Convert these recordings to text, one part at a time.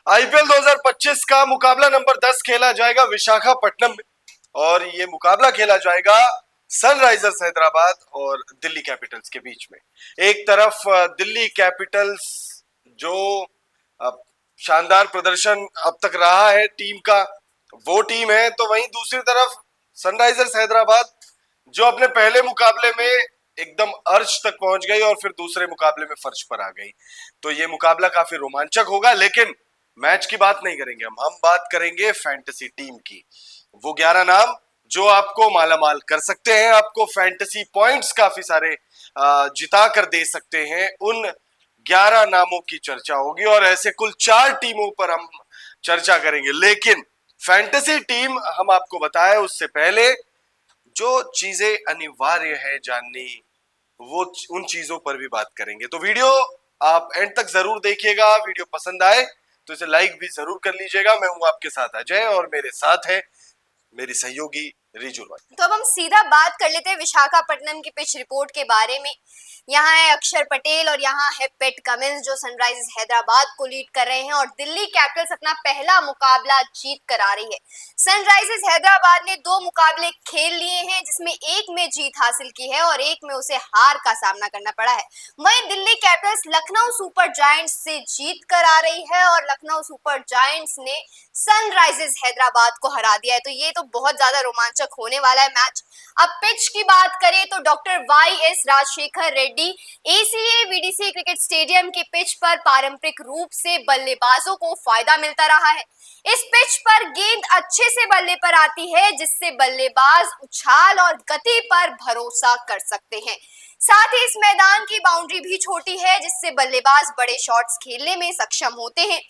IPL 2025 का मुकाबला number 10 खेला जाएगा विशाखापट्टनम में और ये मुकाबला खेला जाएगा सनराइजर्स हैदराबाद और दिल्ली कैपिटल्स के बीच में। एक तरफ दिल्ली कैपिटल्स जो शानदार प्रदर्शन अब तक रहा है टीम का, वो टीम है, तो वहीं दूसरी तरफ सनराइजर्स हैदराबाद जो अपने पहले मुकाबले में एकदम अर्श तक पहुंच गई और फिर दूसरे मुकाबले में फर्श पर आ गई। तो ये मुकाबला काफी रोमांचक होगा, लेकिन मैच की बात नहीं करेंगे हम बात करेंगे फैंटेसी टीम की। वो 11 नाम जो आपको मालामाल कर सकते हैं, आपको फैंटेसी पॉइंट्स काफी सारे जिता कर दे सकते हैं, उन 11 नामों की चर्चा होगी और ऐसे कुल 4 टीमों पर हम चर्चा करेंगे। लेकिन फैंटेसी टीम हम आपको बताएं उससे पहले जो चीजें अनिवार्य है जाननी, वो उन चीजों पर भी बात करेंगे। तो वीडियो आप एंड तक जरूर देखिएगा। वीडियो पसंद आए तो इसे लाइक भी जरूर कर लीजिएगा। मैं हूं आपके साथ अजय और मेरे साथ है मेरी सहयोगी रिजु रॉय। तो अब हम सीधा बात कर लेते हैं विशाखापट्टनम की पिच रिपोर्ट के बारे में। यहाँ है अक्षर पटेल और यहाँ है पैट कमिंस जो सनराइजर्स हैदराबाद को लीड कर रहे हैं और दिल्ली कैपिटल्स अपना पहला मुकाबला जीत कर आ रही है। सनराइजर्स हैदराबाद ने 2 मुकाबले खेल लिए हैं जिसमें एक में जीत हासिल की है और एक में उसे हार का सामना करना पड़ा है। वहीं Delhi Capitals Lucknow super giants से जीत कर आ रही है और लखनऊ सुपर जायंट्स ने सनराइजर्स हैदराबाद को हरा दिया है। तो ये तो बहुत ज्यादा रोमांचक होने वाला है मैच। अब पिच की बात करें तो doctor YS. Rajasekhara Reddy ACA VDC cricket stadium के पिच पर पारंपरिक रूप से बल्लेबाजों को फायदा मिलता रहा है। इस पिच पर गेंद अच्छे से बल्ले पर आती है जिससे बल्लेबाज उछाल और गति पर भरोसा कर सकते हैं। साथ ही इस मैदान की बाउंड्री भी छोटी है जिससे बल्लेबाज बड़े शॉट्स खेलने में सक्षम होते हैं।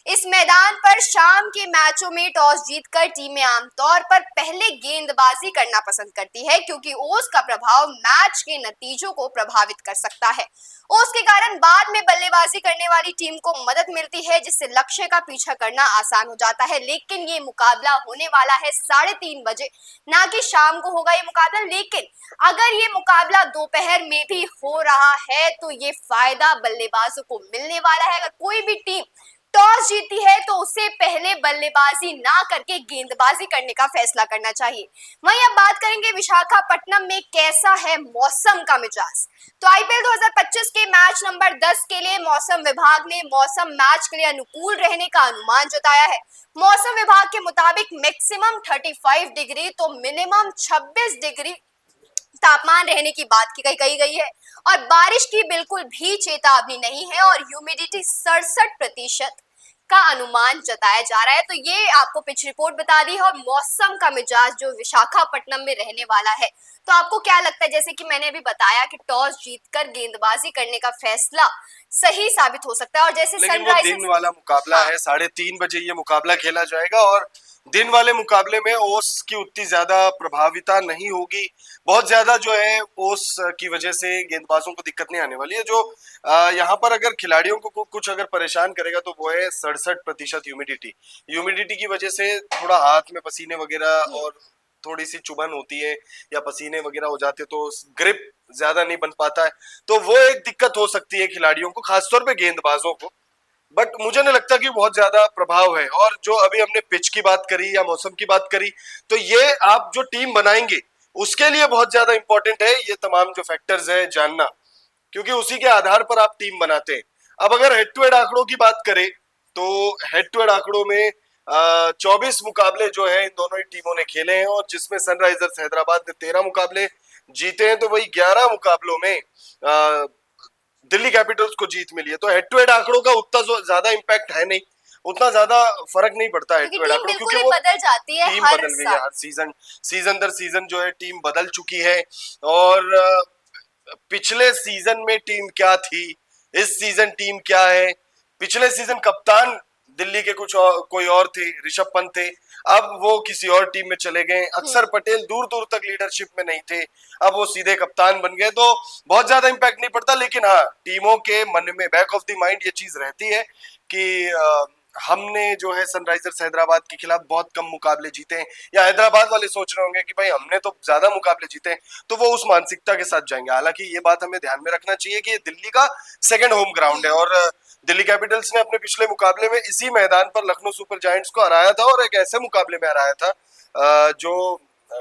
इस मैदान पर शाम के मैचों में टॉस जीतकर टीमें आमतौर पर पहले गेंदबाजी करना पसंद करती है क्योंकि ओस का प्रभाव मैच के नतीजों को प्रभावित कर सकता है। ओस के कारण बाद में बल्लेबाजी करने वाली टीम को मदद मिलती है जिससे लक्ष्य का पीछा करना आसान हो जाता है। लेकिन ये मुकाबला होने वाला है 3:30 बजे, ना कि शाम को होगा ये मुकाबला। लेकिन अगर ये मुकाबला दोपहर में भी हो रहा है तो ये फायदा बल्लेबाजों को मिलने वाला है। अगर कोई भी टीम टॉस जीती है तो उसे पहले बल्लेबाजी ना करके गेंदबाजी करने का फैसला करना चाहिए। वहीं अब बात करेंगे विशाखापट्टनम में कैसा है मौसम का मिजाज। तो आईपीएल 2025 के मैच नंबर 10 के लिए मौसम विभाग ने मौसम मैच के लिए अनुकूल रहने का अनुमान जताया है। मौसम विभाग के मुताबिक मैक्सिमम 35 डिग्री तो मिनिमम 26 डिग्री तापमान रहने की बात की कही गई है और बारिश की बिल्कुल भी चेतावनी नहीं है और ह्यूमिडिटी 67% का अनुमान जताया जा रहा है। तो ये आपको पिच रिपोर्ट बता दी है और मौसम का मिजाज जो विशाखापट्टनम में रहने वाला है। तो आपको क्या लगता है, जैसे कि मैंने अभी बताया कि टॉस जीतकर गेंदबाजी करने का फैसला सही साबित हो सकता है और जैसे लेकिन वो दिन वाला मुकाबला है, 3:30 बजे ये मुकाबला खेला जाएगा और दिन वाले मुकाबले में ओस की उतनी ज्यादा प्रभाविता नहीं होगी। बहुत ज्यादा जो है ओस की वजह से गेंदबाजों को दिक्कत नहीं आने वाली है। जो यहाँ पर अगर खिलाड़ियों को कुछ अगर परेशान करेगा तो वो है 67% ह्यूमिडिटी की वजह से थोड़ा हाथ में पसीने वगैरह और थोड़ी सी चुभन होती है या पसीने वगैरह हो जाते तो ग्रिप ज्यादा नहीं बन पाता है, तो वो एक दिक्कत हो सकती है खिलाड़ियों को, खासतौर पे गेंदबाजों को। बट मुझे नहीं लगता कि बहुत ज्यादा प्रभाव है। और जो अभी हमने पिच की बात करी या मौसम की बात करी, तो ये आप जो टीम बनाएंगे उसके लिए बहुत ज्यादा इंपॉर्टेंट है ये तमाम जो फैक्टर्स है जानना, क्योंकि उसी के आधार पर आप टीम बनाते हैं। अब अगर हेड टू हेड आंकड़ों की बात करें तो हेड टू हेड आंकड़ों में 24 मुकाबले जो है इन दोनों ही टीमों ने खेले हैं और जिसमें सनराइजर्स हैदराबाद ने 13 मुकाबले जीते हैं, तो वही 11 मुकाबलों में दिल्ली कैपिटल्स को जीत मिली है। तो हेड टू हेड आंकड़ों का उतना ज्यादा इम्पैक्ट है नहीं, उतना ज्यादा फर्क नहीं पड़ता हेड टू हेड आंकड़ों, क्योंकि वो बदल जाती है, टीम बदल गई है हर सीजन दर सीजन जो है टीम बदल चुकी है। और पिछले सीजन में टीम क्या थी, इस सीजन टीम क्या है। पिछले सीजन कप्तान दिल्ली के कोई और थे, ऋषभ पंत थे, अब वो किसी और टीम में चले गए। अक्षर पटेल दूर दूर तक लीडरशिप में नहीं थे, अब वो सीधे कप्तान बन गए। तो बहुत ज्यादा इंपैक्ट नहीं पड़ता, लेकिन हाँ टीमों के मन में बैक ऑफ द माइंड ये चीज रहती है कि हमने जो है सनराइजर्स हैदराबाद के खिलाफ बहुत कम मुकाबले जीते हैं, या हैदराबाद वाले सोच रहे होंगे कि भाई हमने तो ज्यादा मुकाबले जीते हैं, तो वो उस मानसिकता के साथ जाएंगे। हालांकि ये बात हमें ध्यान में रखना चाहिए कि ये दिल्ली का सेकंड होम ग्राउंड है, और दिल्ली कैपिटल्स ने अपने पिछले मुकाबले में इसी मैदान पर लखनऊ सुपर जायंट्स को हराया था, और एक ऐसे मुकाबले में हराया था जो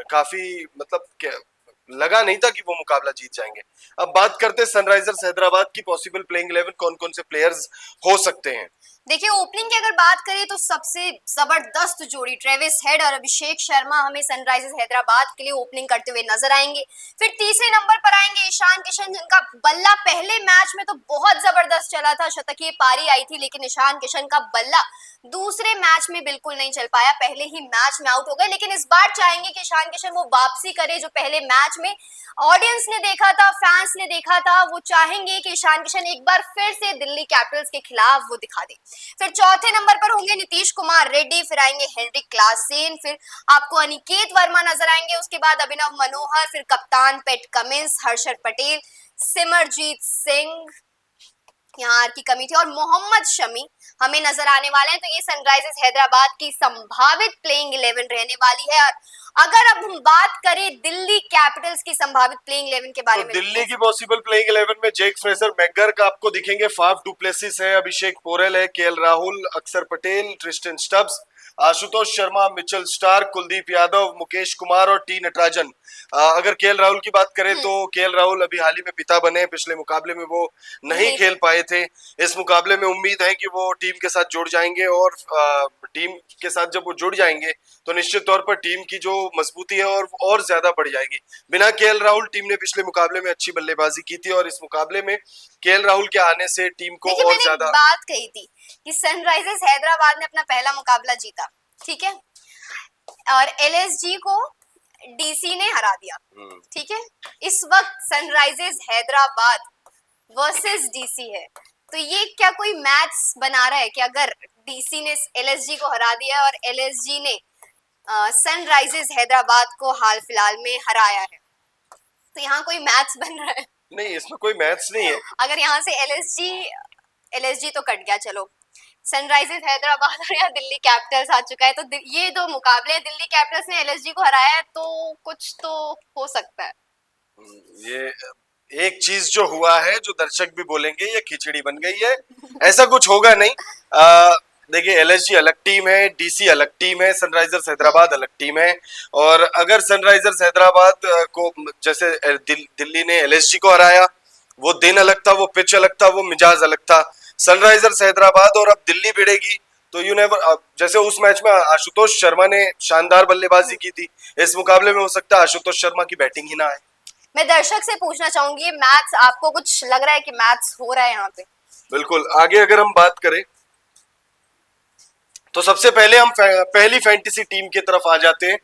काफी मतलब लगा नहीं था कि वो मुकाबला जीत जाएंगे। अब बात करते हैं सनराइजर्स हैदराबाद की पॉसिबल प्लेइंग 11, कौन कौन से प्लेयर्स हो सकते हैं। देखिए, ओपनिंग की अगर बात करें तो सबसे जबरदस्त जोड़ी ट्रेविस हेड और अभिषेक शर्मा हमें सनराइजर्स हैदराबाद के लिए ओपनिंग करते हुए नजर आएंगे। फिर तीसरे नंबर पर आएंगे ईशान किशन, जिनका बल्ला पहले मैच में तो बहुत जबरदस्त चला था, शतकीय पारी आई थी, लेकिन ईशान किशन का बल्ला दूसरे मैच में बिल्कुल नहीं चल पाया, पहले ही मैच में आउट हो गए। लेकिन इस बार चाहेंगे कि ईशान किशन वो वापसी करे जो पहले मैच में ऑडियंस ने देखा था, फैंस ने देखा था। वो चाहेंगे कि ईशान किशन एक बार फिर से दिल्ली कैपिटल्स के खिलाफ वो दिखा दे। फिर चौथे नंबर पर होंगे नीतीश कुमार रेड्डी, फिर आएंगे हेनरिक क्लासेन, फिर आपको अनिकेत वर्मा नजर आएंगे, उसके बाद अभिनव मनोहर, फिर कप्तान पैट कमिंस, हर्षद पटेल, सिमरजीत सिंह, यहाँ की कमी थी, और मोहम्मद शमी हमें नजर आने वाले हैं। तो ये सनराइजर्स हैदराबाद की संभावित प्लेइंग 11 रहने वाली है। और अगर अब हम बात करें दिल्ली कैपिटल्स की संभावित प्लेइंग 11 के बारे तो में, दिल्ली की पॉसिबल प्लेइंग 11 में जेक फ्रेजर मैकगर्क आपको दिखेंगे, फाफ डुप्लेसिस है, अभिषेक पोरेल है, केएल राहुल, अक्षर Patel, Tristan Stubbs, Ashutosh Sharma, Mitchell Starc, Kuldeep Yadav, Mukesh Kumar और टी नटराजन। अगर केएल राहुल की बात करें तो केएल राहुल अभी हाल ही में पिता बने, पिछले मुकाबले में वो नहीं खेल पाए थे। इस मुकाबले में उम्मीद है कि वो टीम के साथ जुड़ जाएंगे, और टीम के साथ जब वो जुड़ जाएंगे तो निश्चित तौर पर टीम की जो मजबूती है और ज्यादा बढ़ जाएगी। बिना केएल राहुल टीम ने पिछले मुकाबले में अच्छी बल्लेबाजी की थी, और इस मुकाबले में केएल राहुल के आने से टीम को और ज्यादा। बात कही थी कि सनराइजर्स हैदराबाद ने अपना पहला मुकाबला जीता, ठीक है, और एलएसजी को डीसी ने हरा दिया, ठीक है। इस वक्त सनराइजर्स हैदराबाद वर्सेस डीसी है, तो ये क्या कोई मैच बना रहा है कि अगर डीसी ने एलएसजी को हरा दिया और एलएसजी ने सनराइजर्स हैदराबाद को हाल फिलहाल में हराया है, तो यहाँ कोई मैच बन रहा है? नहीं, इसमें कोई मैच नहीं है। अगर यहाँ से एलएसजी तो कट गया, चलो सनराइजर्स हैदराबाद और यहाँ दिल्ली कैपिटल्स आ चुका है, तो ये दो मुकाबले, दिल्ली कैपिटल्स ने एलएसजी को हराया है, तो कुछ तो हो सकता है। ये एक चीज जो हुआ है, जो दर्शक भी बोलेंगे ये खिचड़ी बन गई है, ऐसा कुछ होगा नहीं। देखिए, एलएसजी अलग टीम है, डीसी अलग टीम है, सनराइजर्स हैदराबाद अलग टीम है। और अगर सनराइजर्स हैदराबाद को जैसे दिल्ली ने एलएसजी को हराया, वो दिन अलग था, वो पिच अलग था, वो मिजाज अलग था। सनराइजर्स हैदराबाद और अब दिल्ली भिड़ेगी, तो यू नेवर, जैसे उस मैच में आशुतोष शर्मा ने शानदार बल्लेबाजी की थी, इस मुकाबले में हो सकता है आशुतोष शर्मा की बैटिंग ही ना आए। मैं दर्शक से पूछना चाहूंगी, मैच आपको कुछ लग रहा है कि मैच हो रहा है यहाँ पे? बिल्कुल। आगे अगर हम बात करें तो सबसे पहले हम पहली फैंटेसी टीम की तरफ आ जाते हैं।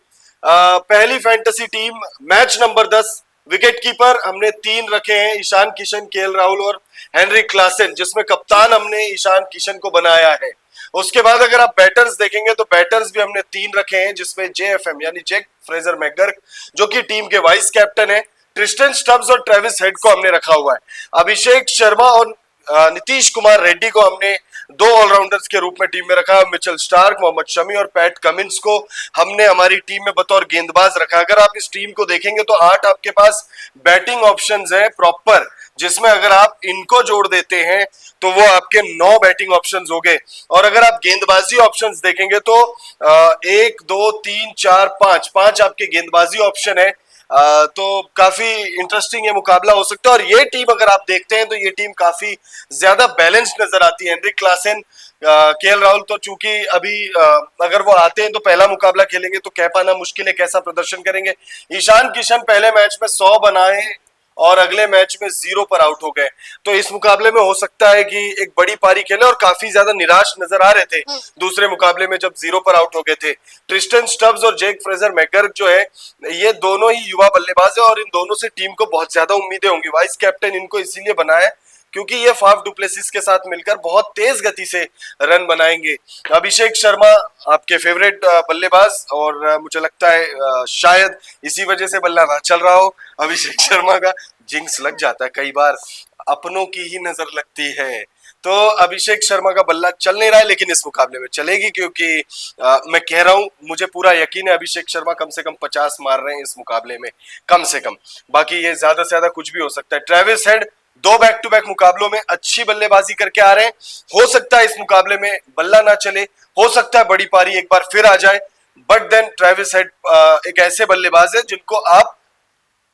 पहली fantasy team, match number 10, wicket keeper हमने 3 रखे हैं, ईशान किशन, केएल राहुल और हेनरिक क्लासेन, जिसमें कप्तान हमने ईशान किशन को बनाया है। उसके बाद अगर आप बैटर्स देखेंगे तो बैटर्स भी हमने 3 रखे हैं, जिसमें जेएफएम यानी जेक फ्रेजर मैकगर्क जो कि टीम के वाइस कैप्टन है, ट्रिस्टन स्टब्स और ट्रेविस हेड को हमने रखा हुआ है। अभिषेक शर्मा और नीतीश कुमार रेड्डी को हमने 2 ऑलराउंडर्स के रूप में टीम में रखा। मिचेल स्टार्क, मोहम्मद शमी और पैट कमिंस को हमने हमारी टीम में बतौर गेंदबाज रखा। अगर आप इस टीम को देखेंगे तो 8 आपके पास बैटिंग ऑप्शंस हैं प्रॉपर, जिसमें अगर आप इनको जोड़ देते हैं तो वो आपके 9 बैटिंग ऑप्शंस हो गए। और अगर आप गेंदबाजी ऑप्शंस देखेंगे तो 1 2 3 4 5 आपके गेंदबाजी ऑप्शन है। तो काफी इंटरेस्टिंग ये मुकाबला हो सकता है। और ये टीम अगर आप देखते हैं तो ये टीम काफी ज्यादा बैलेंस्ड नजर आती है। हेनरिक क्लासेन, केएल राहुल तो चूंकि अभी अगर वो आते हैं तो पहला मुकाबला खेलेंगे तो कह पाना मुश्किल है कैसा प्रदर्शन करेंगे। ईशान किशन पहले मैच में 100 बनाए और अगले मैच में 0 पर आउट हो गए, तो इस मुकाबले में हो सकता है कि एक बड़ी पारी खेले, और काफी ज्यादा निराश नजर आ रहे थे दूसरे मुकाबले में जब 0 पर आउट हो गए थे। ट्रिस्टन स्टब्स और जेक फ्रेजर मैकगर्क जो है, ये दोनों ही युवा बल्लेबाज है और इन दोनों से टीम को बहुत ज्यादा उम्मीदें होंगी। वाइस कैप्टन इनको इसीलिए बनाया है क्योंकि ये फाफ डुप्लेसिस के साथ मिलकर बहुत तेज गति से रन बनाएंगे। अभिषेक शर्मा आपके फेवरेट बल्लेबाज, और मुझे लगता है शायद इसी वजह से बल्ला ना चल रहा हो। अभिषेक शर्मा का जिंक्स लग जाता है कई बार, अपनों की ही नजर लगती है, तो अभिषेक शर्मा का बल्ला चल नहीं रहा है, लेकिन इस मुकाबले में चलेगी, क्योंकि मैं कह रहा हूं, मुझे पूरा यकीन है अभिषेक शर्मा कम से कम 50 मार रहे हैं इस मुकाबले में, कम से कम। बाकी ये ज्यादा से ज्यादा कुछ भी हो सकता है। Travis Head 2 back to back मुकाबलों में अच्छी बल्लेबाजी करके आ रहे हैं। हो सकता है इस मुकाबले में बल्ला ना चले, हो सकता है बड़ी पारी एक बार फिर आ जाए, बट देन ट्रेविस हेड एक ऐसे बल्लेबाज है जिनको आप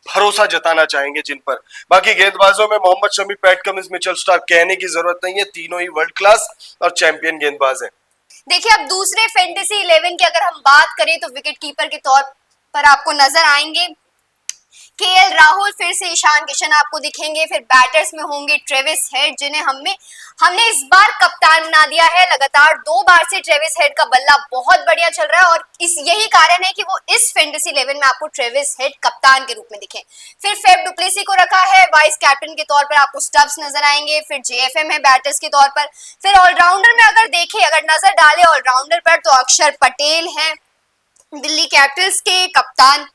भरोसा जताना चाहेंगे जिन पर। बाकी गेंदबाजों में Mohammed Shami, Pat Cummins, Mitchell Starc कहने की जरूरत नहीं है, तीनों ही वर्ल्ड क्लास और चैंपियन गेंदबाज हैं। देखिए, अब दूसरे फैंटेसी 11 की अगर हम बात करें तो विकेट कीपर के तौर पर आपको नजर आएंगे केएल राहुल, फिर से ईशान किशन आपको दिखेंगे। फिर बैटर्स में होंगे ट्रेविस हेड, जिन्हें हमने इस बार कप्तान बना दिया है। लगातार 2 बार से ट्रेविस हेड का बल्ला बहुत बढ़िया चल रहा है और यही कारण है कि वो इस फैंटेसी 11 में आपको ट्रेविस हेड कप्तान के रूप में दिखे। फिर फेफ डुप्लेसी को रखा है वाइस कैप्टन के तौर पर, आपको स्टब्स नजर आएंगे। फिर जेएफएम है बैटर्स के तौर पर। फिर ऑलराउंडर में अगर नजर डाले ऑलराउंडर पर, तो अक्षर पटेल है दिल्ली कैपिटल्स के कप्तान।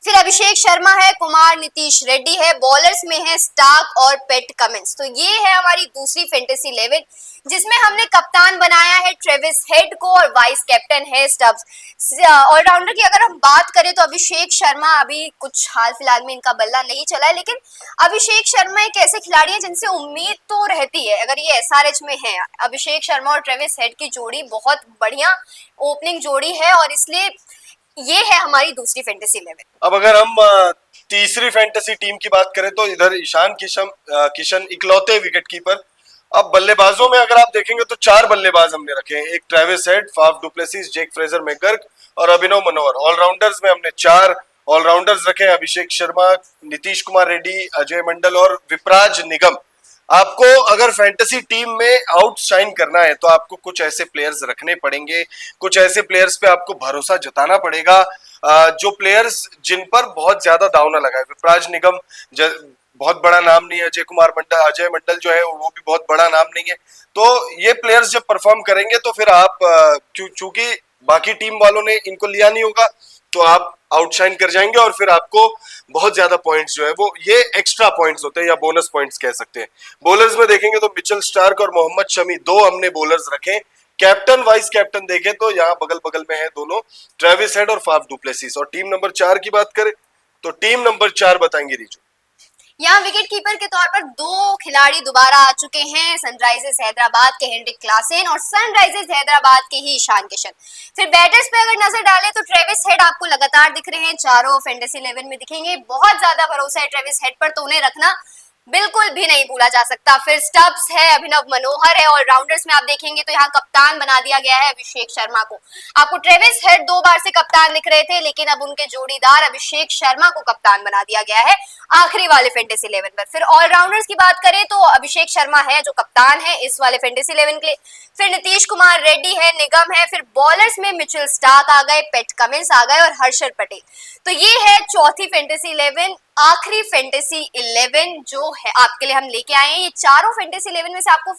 फिर अभिषेक शर्मा है, कुमार नीतीश रेड्डी है, बॉलर्स में है स्टार्क और पैट कमिंस। तो ये है हमारी दूसरी फैंटेसी 11, जिसमें हमने कप्तान बनाया है ट्रेविस हेड को और वाइस कैप्टन है स्टब्स। ऑलराउंडर की अगर हम बात करें तो अभिषेक शर्मा, अभी कुछ हाल फिलहाल में इनका बल्ला नहीं चला है, लेकिन अभिषेक शर्मा एक ऐसे खिलाड़ी है जिनसे उम्मीद तो रहती है। अगर ये एसआरएच में है, अभिषेक शर्मा और ट्रेविस हेड की जोड़ी बहुत बढ़िया ओपनिंग जोड़ी है और इसलिए ये है हमारी दूसरी फैंटेसी 11। अब अगर हम तीसरी फैंटेसी टीम की बात करें तो इधर ईशान किशन इकलौते विकेट कीपर। अब बल्लेबाजों में अगर आप देखेंगे तो 4 बल्लेबाज हमने रखे हैं, एक Travis head, Faf du Plessis, Jake Fraser McGurk और अभिनव मनोहर। ऑलराउंडर्स में हमने 4 ऑलराउंडर्स रखे हैं, अभिषेक शर्मा, नीतीश कुमार रेड्डी, अजय मंडल और विपराज निगम। आपको अगर फैंटेसी टीम में आउटशाइन करना है तो आपको कुछ ऐसे प्लेयर्स रखने पड़ेंगे, कुछ ऐसे प्लेयर्स पे आपको भरोसा जताना पड़ेगा, जो प्लेयर्स जिन पर बहुत ज्यादा दाव ना लगाए। विपराज निगम बहुत बड़ा नाम नहीं है, अजय मंडल जो है वो भी बहुत बड़ा नाम नहीं है। तो ये प्लेयर्स जब परफॉर्म करेंगे तो फिर आप चूंकि बाकी टीम वालों ने इनको लिया नहीं होगा तो आप आउटशाइन कर जाएंगे और फिर आपको बहुत ज्यादा पॉइंट्स जो है वो ये एक्स्ट्रा पॉइंट्स होते हैं या बोनस पॉइंट्स कह सकते हैं। बॉलर्स में देखेंगे तो मिचेल स्टार्क और मोहम्मद शमी 2 हमने बॉलर्स रखे। कैप्टन वाइस कैप्टन देखें तो यहाँ बगल बगल में है दोनों, ट्रेविस हेड और फाफ डुप्लेसिस। और टीम नंबर 4 की बात करें तो टीम नंबर 4 बताएंगे रिजू। यहाँ विकेट कीपर के तौर पर 2 खिलाड़ी दोबारा आ चुके हैं, सनराइजर्स हैदराबाद के हेनरिक क्लासेन और सनराइजर्स हैदराबाद के ही ईशान किशन। फिर बैटर्स पे अगर नजर डालें तो ट्रेविस हेड आपको लगातार दिख रहे हैं, चारों फैंटेसी 11 में दिखेंगे। बहुत ज्यादा भरोसा है ट्रेविस हेड पर, तो उन्हें रखना बिल्कुल भी नहीं भूला जा सकता। फिर स्टब्स है, अभिनव मनोहर है। ऑलराउंडर्स में आप देखेंगे तो यहाँ कप्तान बना दिया गया है अभिषेक शर्मा को। आपको ट्रेविस हेड 2 बार से कप्तान दिख रहे थे, लेकिन अब उनके जोड़ीदार अभिषेक शर्मा को कप्तान बना दिया गया है आखिरी वाले फैंटेसी 11 पर। फिर ऑलराउंडर्स की बात करें तो अभिषेक शर्मा है जो कप्तान है इस वाले फैंटेसी 11 के लिए। फिर नीतीश कुमार रेड्डी है, निगम है। फिर बॉलर्स में मिचेल स्टार्क आ गए, पैट कमिंस आ गए और हर्षद पटेल। तो ये है चौथी फैंटेसी 11, आखिरी फैंटेसी 11 जो है आपके लिए हम लेके आए हैं। ये चारों फैंटेसी 11 में से आपको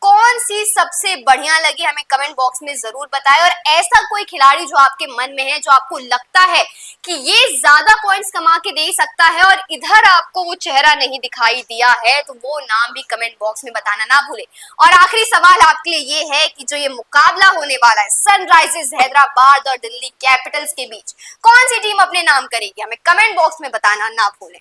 कौन सी सबसे बढ़िया लगी हमें कमेंट बॉक्स में जरूर बताएं। और ऐसा कोई खिलाड़ी जो आपके मन में है, जो आपको लगता है कि ये ज्यादा पॉइंट्स कमा के दे सकता है और इधर आपको वो चेहरा नहीं दिखाई दिया है, तो वो नाम भी कमेंट बॉक्स में बताना ना भूले। और आखिरी सवाल आपके लिए ये है कि जो ये मुकाबला होने वाला है सनराइजर्स हैदराबाद और दिल्ली कैपिटल्स के बीच, कौन सी टीम अपने नाम करेगी, हमें कमेंट बॉक्स में बताना ना भूलें।